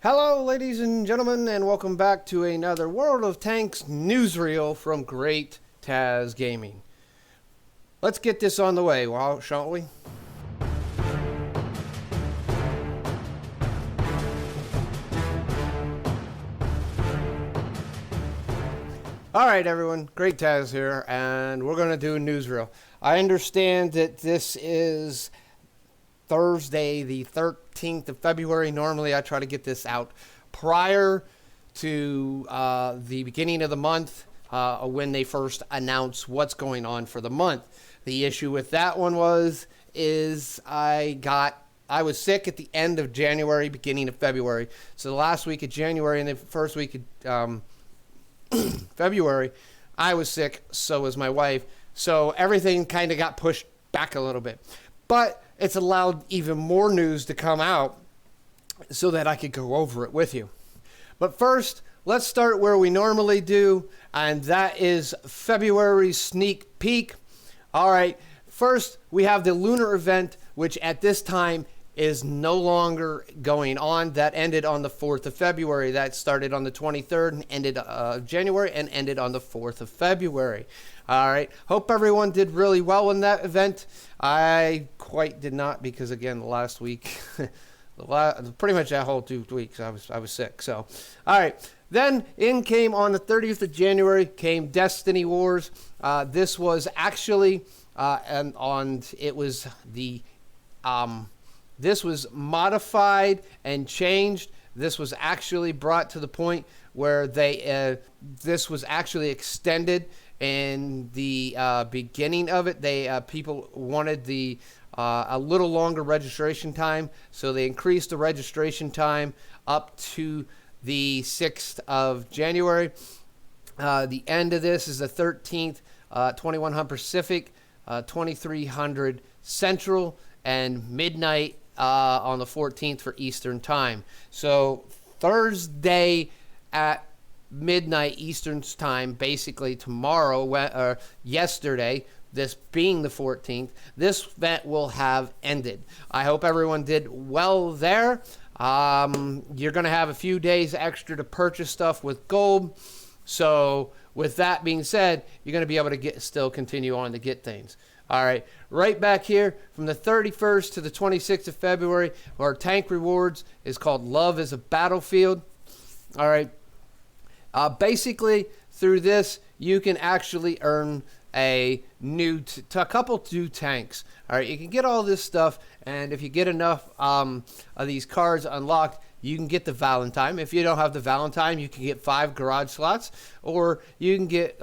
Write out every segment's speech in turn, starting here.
Hello, ladies and gentlemen, and welcome back to another World of Tanks newsreel from Great Taz Gaming. Let's get this on the way, shan't we? Alright everyone, Great Taz here, and we're going to do a newsreel. I understand that this is Thursday, the 13th of February. Normally I try to get this out prior to the beginning of the month when they first announce what's going on for the month. The issue with that one is I was sick at the end of January, beginning of February. So the last week of January and the first week of February, I was sick, so was my wife. So everything kind of got pushed back a little bit. But it's allowed even more news to come out so that I could go over it with you. But first, let's start where we normally do, and that is February's sneak peek. All right, first we have the lunar event, which at this time is no longer going on. That ended on the 4th of February. That started on the 23rd and ended January and ended on the 4th of February. All right. Hope everyone did really well in that event. I quite did not because, again, last week, pretty much that whole 2 weeks, I was sick. So, all right. Then in came on the 30th of January came Destiny Wars. This was actually this was modified and changed. This was actually brought to the point where this was actually extended. In the beginning of it, people wanted a little longer registration time, so they increased the registration time up to the 6th of January. The end of this is the 13th, 2100 Pacific, 2300 Central, and midnight on the 14th for Eastern Time. So Thursday at midnight Eastern Time, basically tomorrow, or yesterday, this being the 14th, this event will have ended. I hope everyone did well there. You're going to have a few days extra to purchase stuff with gold. So with that being said, you're going to be able to still continue on to get things. All right, right back here from the 31st to the 26th of February, our tank rewards is called Love is a Battlefield. All right. Basically, through this, you can actually earn a couple new tanks. All right, you can get all this stuff, and if you get enough of these cards unlocked, you can get the Valentine. If you don't have the Valentine, you can get 5 garage slots, or you can get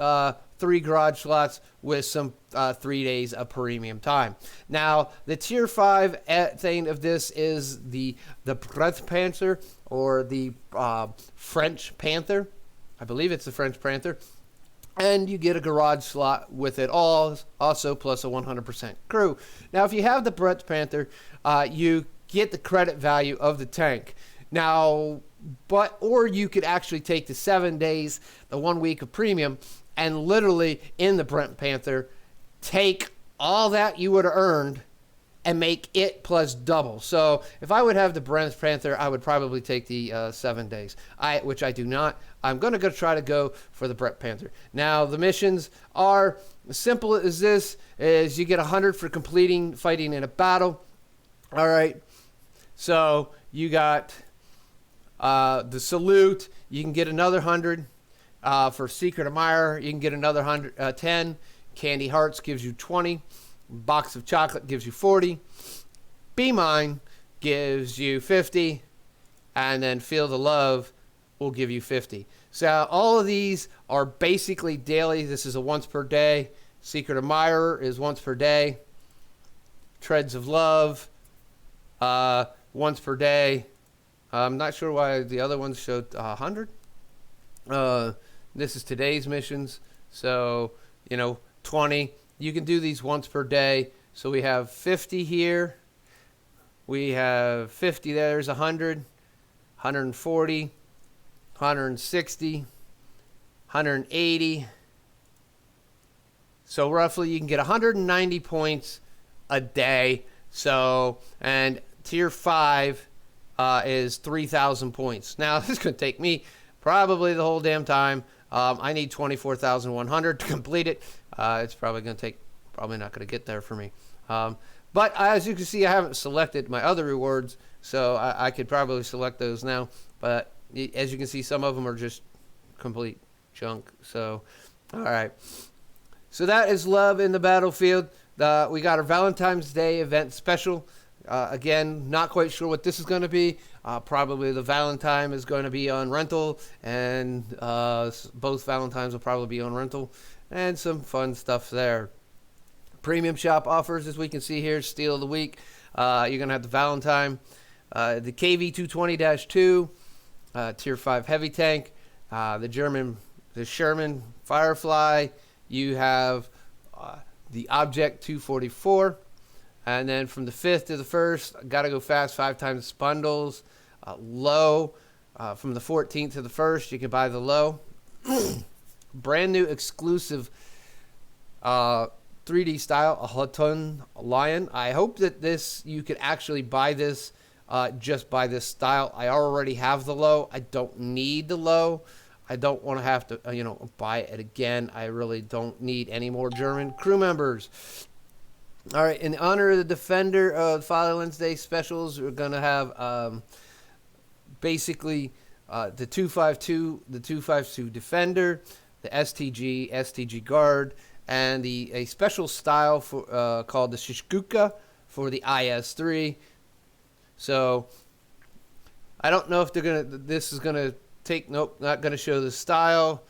3 garage slots with some 3 days of premium time. Now, the tier 5 thing of this is the Breath Panther, or the French Panther. I believe it's the French Panther. And you get a garage slot with it all, also plus a 100% crew. Now, if you have the Breath Panther, you get the credit value of the tank. Now, or you could actually take the 7 days, the 1 week of premium, and literally in the Breath Panther, take all that you would have earned and make it plus double. So if I would have the Breath Panther, I would probably take the 7 days, which I do not. I'm going to try to go for the Breath Panther. Now, the missions are as simple as this, is you get 100 for fighting in a battle. All right. So you got the Salute. You can get another 100. For Secret Admirer, you can get another 10. Candy Hearts gives you 20. Box of Chocolate gives you 40. Be Mine gives you 50. And then Feel the Love will give you 50. So all of these are basically daily. This is a once per day. Secret Admirer is once per day. Treads of Love, once per day. I'm not sure why the other ones showed 100. This is today's missions. So, 20. You can do these once per day. So we have 50 here. We have 50. There's 100, 140, 160, 180. So roughly you can get 190 points a day. So, and tier 5 is 3,000 points. Now, this is going to take me probably the whole damn time. I need 24,100 to complete it. It's probably going to take, probably not going to get there for me. But as you can see, I haven't selected my other rewards, so I could probably select those now. But as you can see, some of them are just complete junk. So, all right. So that is Love in the Battlefield. We got our Valentine's Day event special. Again, not quite sure what this is going to be. Probably the Valentine is going to be on rental, and both Valentines will probably be on rental, and some fun stuff there. Premium shop offers, as we can see here, Steal of the Week. You're going to have the Valentine, the KV-220-2, Tier 5 Heavy Tank, the Sherman Firefly. You have the Object 244. And then from the 5th to the 1st, Gotta Go Fast 5 times bundles. Low, from the 14th to the 1st, you can buy the low. Brand new exclusive 3D style, a Hutton Lion. I hope that you could actually buy this, just buy this style. I already have the low. I don't need the low. I don't want to have to, buy it again. I really don't need any more German crew members. All right, in honor of the Defender of Fatherland's Day specials, we're going to have basically the 252, the 252 Defender, the STG Guard, and a special style for called the Shishkuka for the IS-3. So I don't know if this is going to take, nope, not going to show the style.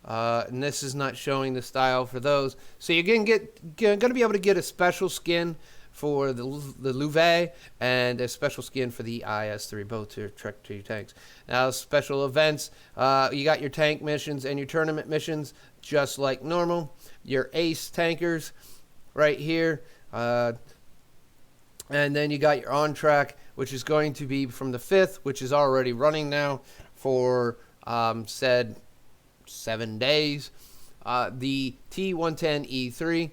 And this is not showing the style for those. So you're going to be able to get a special skin for the Louvet and a special skin for the IS-3, both to Trek 2 tanks. Now, special events, you got your tank missions and your tournament missions just like normal. Your ace tankers right here. And then you got your on track, which is going to be from the 5th, which is already running now for said 7 days, the T110E3,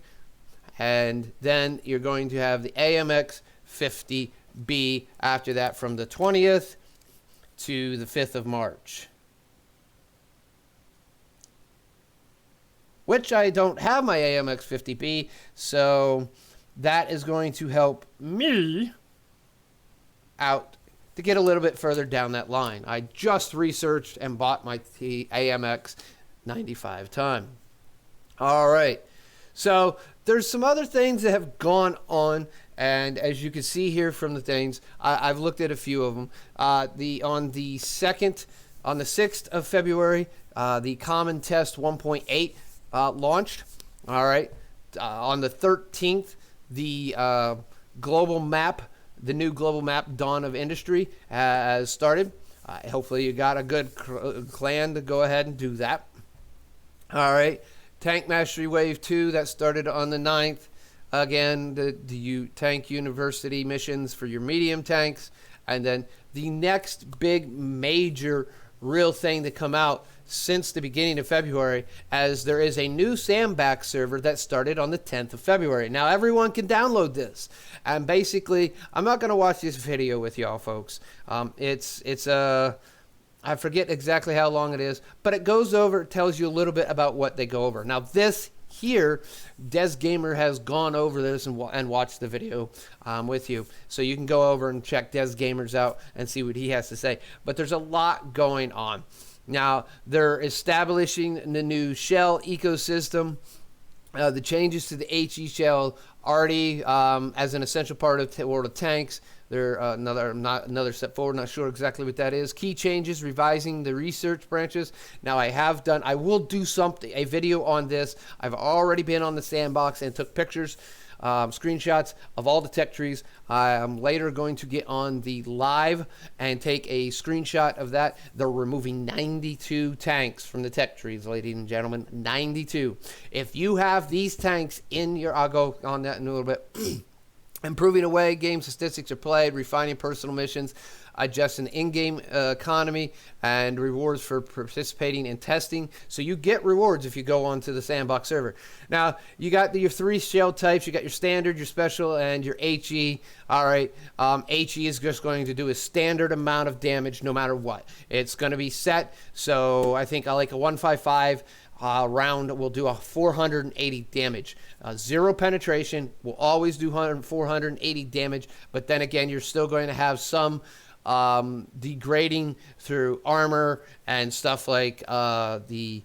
and then you're going to have the AMX 50B after that from the 20th to the 5th of March. Which I don't have my AMX 50B, so that is going to help me out to get a little bit further down that line. I just researched and bought my AMX 95 ton. All right. So there's some other things that have gone on, and as you can see here from the things, I've looked at a few of them. On the 6th of February, the Common Test 1.8 launched. All right. On the 13th, the global map. The new global map, Dawn of Industry, has started. Hopefully you got a good clan to go ahead and do that. All right. Tank Mastery Wave 2, that started on the 9th. Again, the Tank University missions for your medium tanks. And then the next big major real thing to come out since the beginning of February, as there is a new Sandbox server that started on the 10th of February. Now, everyone can download this. And basically, I'm not going to watch this video with y'all, folks. I forget exactly how long it is, but it goes over, it tells you a little bit about what they go over. Now, this here, Des Gamer has gone over this and watched the video with you. So you can go over and check Des Gamers out and see what he has to say. But there's a lot going on. Now, they're establishing the new shell ecosystem. The changes to the HE shell already as an essential part of World of Tanks. They're another step forward. Not sure exactly what that is. Key changes, revising the research branches. Now, I will do a video on this. I've already been on the sandbox and took pictures, screenshots of all the tech trees. I'm later going to get on the live and take a screenshot of that. They're removing 92 tanks from the tech trees, ladies and gentlemen. 92. If you have these tanks in your, I'll go on that in a little bit. Improving away game statistics are played, refining personal missions. adjust an in-game economy and rewards for participating in testing. So you get rewards if you go onto the sandbox server. Now, you got your 3 shell types. You got your standard, your special, and your HE. All right, HE is just going to do a standard amount of damage no matter what. It's going to be set. So I think I like a 155 round will do a 480 damage. 0 penetration will always do 480 damage, but then again, you're still going to have some degrading through armor and stuff like the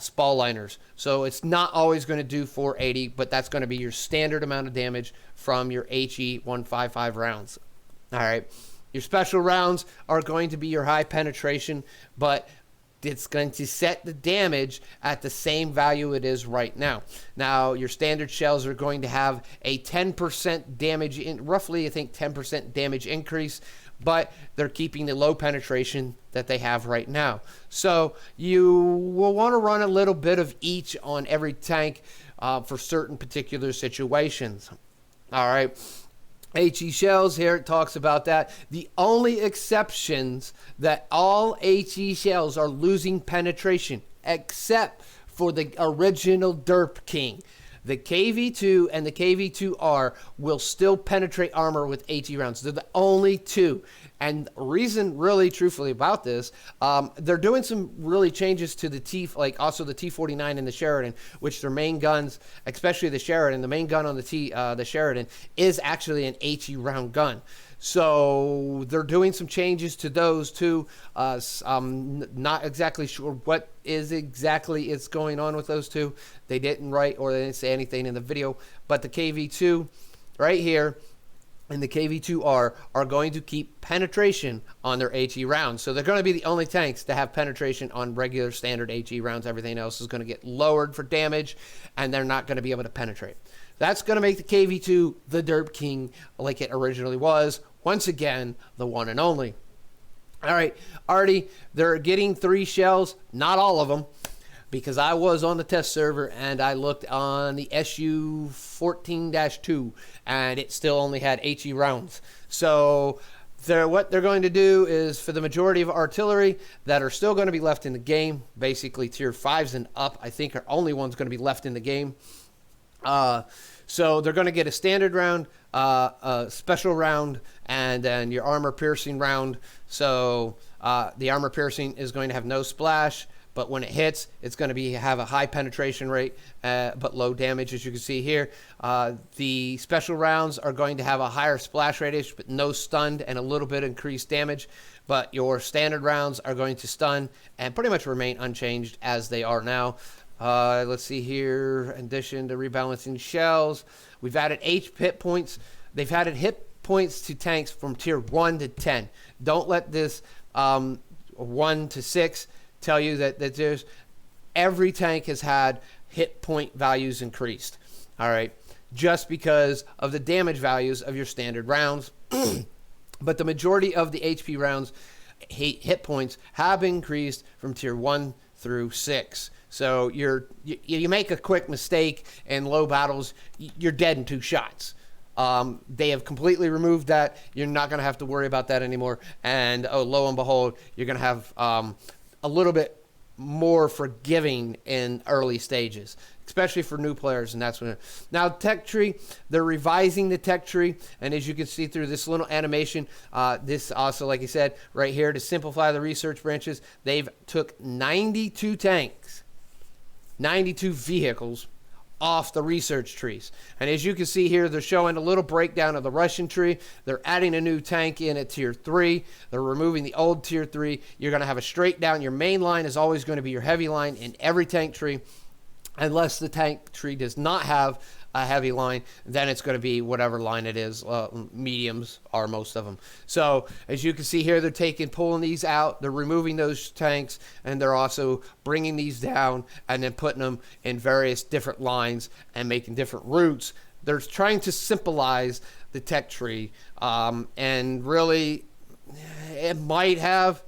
spall liners. So it's not always going to do 480, but that's going to be your standard amount of damage from your HE 155 rounds. All right. Your special rounds are going to be your high penetration, but it's going to set the damage at the same value it is right now. Now, your standard shells are going to have a 10% damage, roughly, I think, 10% damage increase, but they're keeping the low penetration that they have right now. So you will want to run a little bit of each on every tank for certain particular situations. All right. HE shells, here it talks about that. The only exceptions that all HE shells are losing penetration, except for the original Derp King. The KV2 and the KV2R will still penetrate armor with HE rounds. They're the only two. And reason, really, truthfully, about this, they're doing some really changes to the like also the T49 and the Sheridan, which their main guns, especially the Sheridan, the main gun on the Sheridan is actually an HE round gun. So they're doing some changes to those too. I'm not exactly sure what is going on with those two. They didn't write or they didn't say anything in the video. But the KV2 right here and the KV2R are going to keep penetration on their HE rounds. So they're going to be the only tanks to have penetration on regular standard HE rounds. Everything else is going to get lowered for damage, and they're not going to be able to penetrate. That's going to make the KV2 the Derp King like it originally was. Once again, the one and only. All right, Artie, they're getting 3 shells, not all of them, because I was on the test server and I looked on the SU 14-2 and it still only had HE rounds. So what they're going to do is for the majority of artillery that are still going to be left in the game, basically tier 5s and up, I think are only ones going to be left in the game. So they're going to get a standard round, a special round, and then your armor piercing round. So the armor piercing is going to have no splash, but when it hits, it's going to have a high penetration rate, but low damage, as you can see here. The special rounds are going to have a higher splash radius, but no stunned and a little bit increased damage. But your standard rounds are going to stun and pretty much remain unchanged as they are now. Let's see here. In addition to rebalancing shells, we've added hit points. They've added hit points to tanks from tier 1 to 10. Don't let this 1 to 6 tell you that there's every tank has had hit point values increased. All right, just because of the damage values of your standard rounds. But the majority of the HP rounds hit points have increased from tier 1 through 6. So you make a quick mistake in low battles, you're dead in 2 shots. They have completely removed that. You're not going to have to worry about that anymore. And lo and behold, you're going to have a little bit more forgiving in early stages, especially for new players. And that's when now tech tree, they're revising the tech tree, and as you can see through this little animation, this also, like I said, right here, to simplify the research branches, they've took 92 tanks, 92 vehicles off the research trees. And as you can see here, they're showing a little breakdown of the Russian tree. They're adding a new tank in at tier 3. They're removing the old tier 3. You're going to have a straight down. Your main line is always going to be your heavy line in every tank tree. Unless the tank tree does not have a heavy line, then it's going to be whatever line it is. Mediums are most of them. So as you can see here, they're pulling these out. They're removing those tanks, and they're also bringing these down and then putting them in various different lines and making different routes. They're trying to simplify the tech tree, and really, it might have.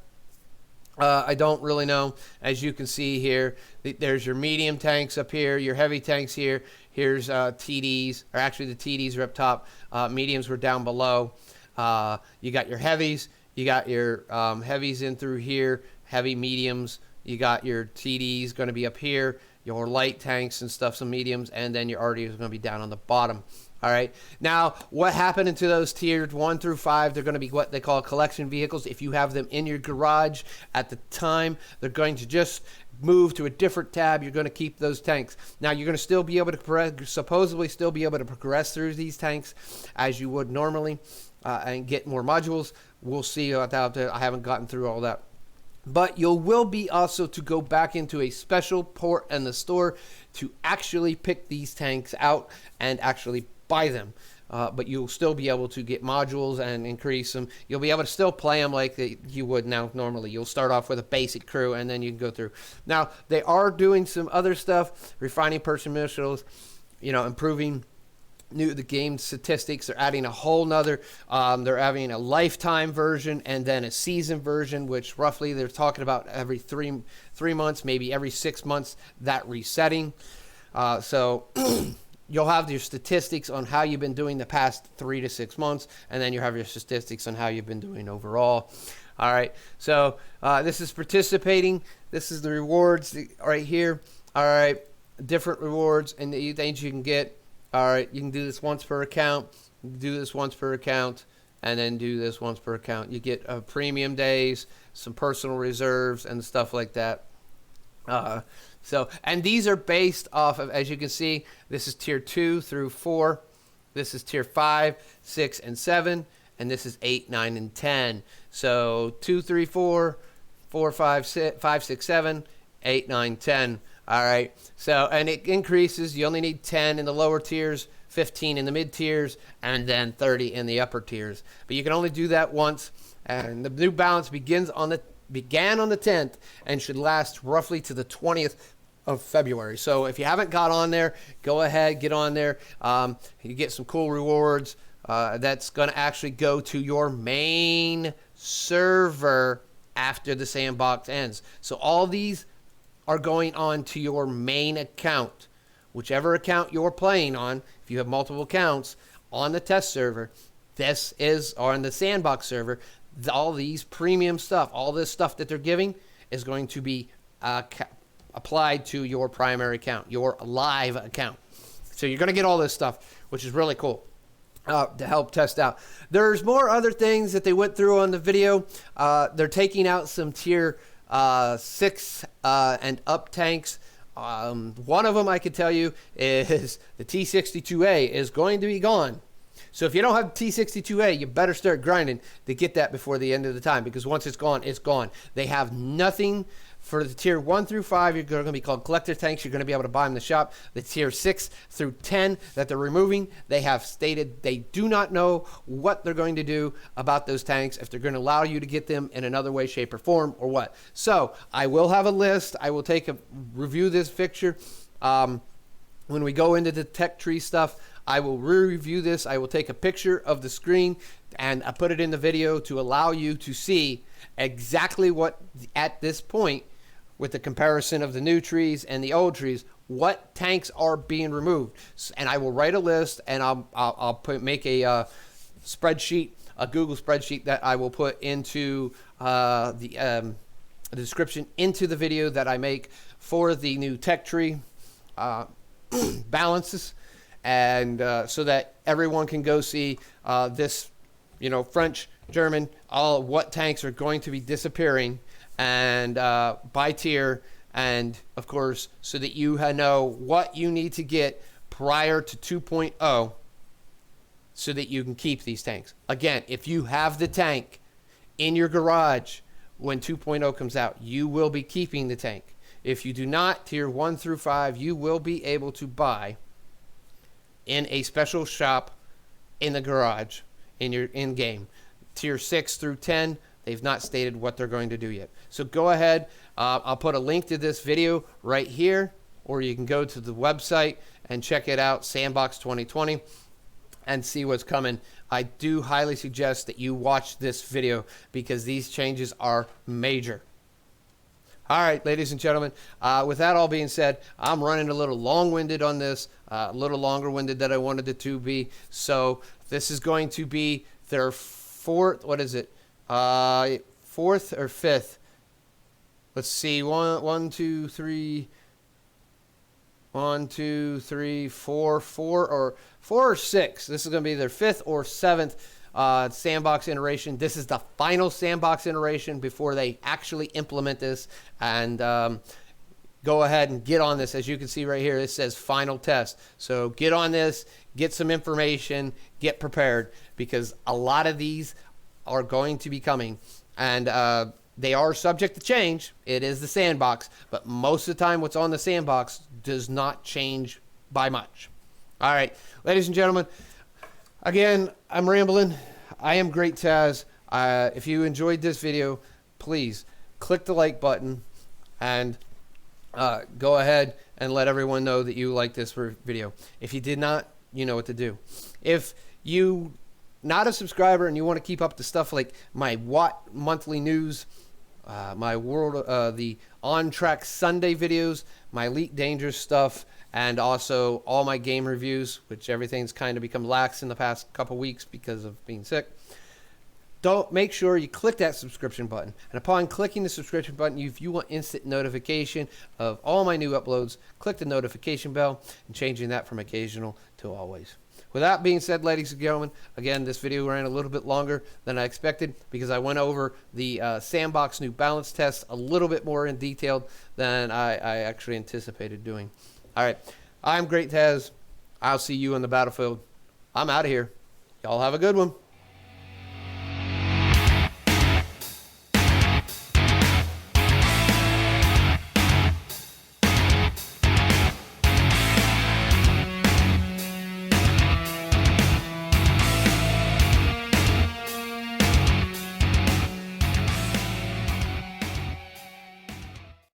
I don't really know. As you can see here, there's your medium tanks up here, your heavy tanks here. Here's TDs, or actually the TDs are up top. Mediums were down below. You got your heavies, You got your heavies in through here, heavy mediums. You got your TDs going to be up here, your light tanks and stuff, some mediums, and then your RD is going to be down on the bottom. All right. Now, what happened into those tiers 1 through 5? They're going to be what they call collection vehicles. If you have them in your garage at the time, they're going to just move to a different tab. You're going to keep those tanks. Now, you're going to still be able to supposedly still be able to progress through these tanks as you would normally and get more modules. We'll see about that. I haven't gotten through all that. But you will be also to go back into a special port in the store to actually pick these tanks out and actually buy them. But you'll still be able to get modules and increase them. You'll be able to still play them like you would now normally. You'll start off with a basic crew and then you can go through. Now, they are doing some other stuff, refining person missiles, improving the game statistics. They're adding a whole nother, they're adding a lifetime version and then a season version, which roughly they're talking about every three months, maybe every 6 months, that resetting. So you'll have your statistics on how you've been doing the past 3 to 6 months, and then you have your statistics on how you've been doing overall. All right, so this is participating. This is the rewards right here. All right, different rewards and the things you can get. All right, you can do this once per account, do this once per account, and then do this once per account. You get premium days, some personal reserves, and stuff like that. And these are based off of, as you can see, this is tier 2 through 4. This is tier 5, 6, and 7. And this is 8, 9, and 10. So 2, 3, 4, 4, 5, 6, 7, 8, 9, 10. All right. So, and it increases. You only need 10 in the lower tiers, 15 in the mid tiers, and then 30 in the upper tiers. But you can only do that once. And the new balance began on the 10th and should last roughly to the 20th of February. So if you haven't got on there, go ahead, get on there. You get some cool rewards. That's going to actually go to your main server after the sandbox ends. So all these are going on to your main account. Whichever account you're playing on, if you have multiple accounts on the test server, this is on the sandbox server, all these premium stuff, all this stuff that they're giving is going to be applied to your primary account, your live account. So you're going to get all this stuff, which is really cool to help test out. There's more other things that they went through on the video. They're taking out some tier 6 and up tanks. One of them I could tell you is the T62A is going to be gone. So if you don't have T62A, you better start grinding to get that before the end of the time, because once it's gone, it's gone. They have nothing for the tier 1 through 5. You're going to be called collector tanks. You're going to be able to buy them in the shop. The tier 6 through 10 that they're removing, they have stated they do not know what they're going to do about those tanks, if they're going to allow you to get them in another way, shape, or form, or what. So I will have a list. I will review this picture. When we go into the tech tree stuff, I will re-review this. I will take a picture of the screen and I put it in the video to allow you to see exactly what, at this point, with the comparison of the new trees and the old trees, what tanks are being removed. And I will write a list, and I'll make a spreadsheet, a Google spreadsheet that I will put into the description into the video that I make for the new tech tree balances. And so that everyone can go see this, French, German, what tanks are going to be disappearing, and by tier, and of course, so that you know what you need to get prior to 2.0 so that you can keep these tanks. Again, if you have the tank in your garage when 2.0 comes out, you will be keeping the tank. If you do not, tier 1 through 5, you will be able to buy in a special shop in the garage in your in-game. Tier 6 through 10, they've not stated what they're going to do yet. So go ahead. I'll put a link to this video right here, or you can go to the website and check it out, Sandbox 2020, and see what's coming. I do highly suggest that you watch this video because these changes are major. All right, ladies and gentlemen, with that all being said, I'm running a little long-winded on this, a little longer-winded than I wanted it to be. So this is going to be their fourth, Fourth or fifth. Let's see. One, two, three. 1, 2, 3, 4, 4 or 6. This is going to be their 5th or 7th sandbox iteration. This is the final sandbox iteration before they actually implement this and go ahead and get on this. As you can see right here, it says final test. So get on this, get some information, get prepared, because a lot of these are going to be coming, and they are subject to change. It is the sandbox, but most of the time what's on the sandbox does not change by much. All right, ladies and gentlemen, again, I'm rambling. I am Great Taz. If you enjoyed this video, please click the like button and go ahead and let everyone know that you like this video. If you did not, you know what to do. If you not a subscriber and you want to keep up to stuff like my Watt monthly news, my the On Track Sunday videos, my Elite Dangerous stuff, and also all my game reviews, which everything's kind of become lax in the past couple weeks because of being sick. Don't make sure you click that subscription button, and upon clicking the subscription button, if you want instant notification of all my new uploads, click the notification bell, and changing that from occasional to always. With that being said, ladies and gentlemen, again, this video ran a little bit longer than I expected because I went over the Sandbox New Balance test a little bit more in detail than I actually anticipated doing. All right, I'm Great Taz. I'll see you on the battlefield. I'm out of here. Y'all have a good one.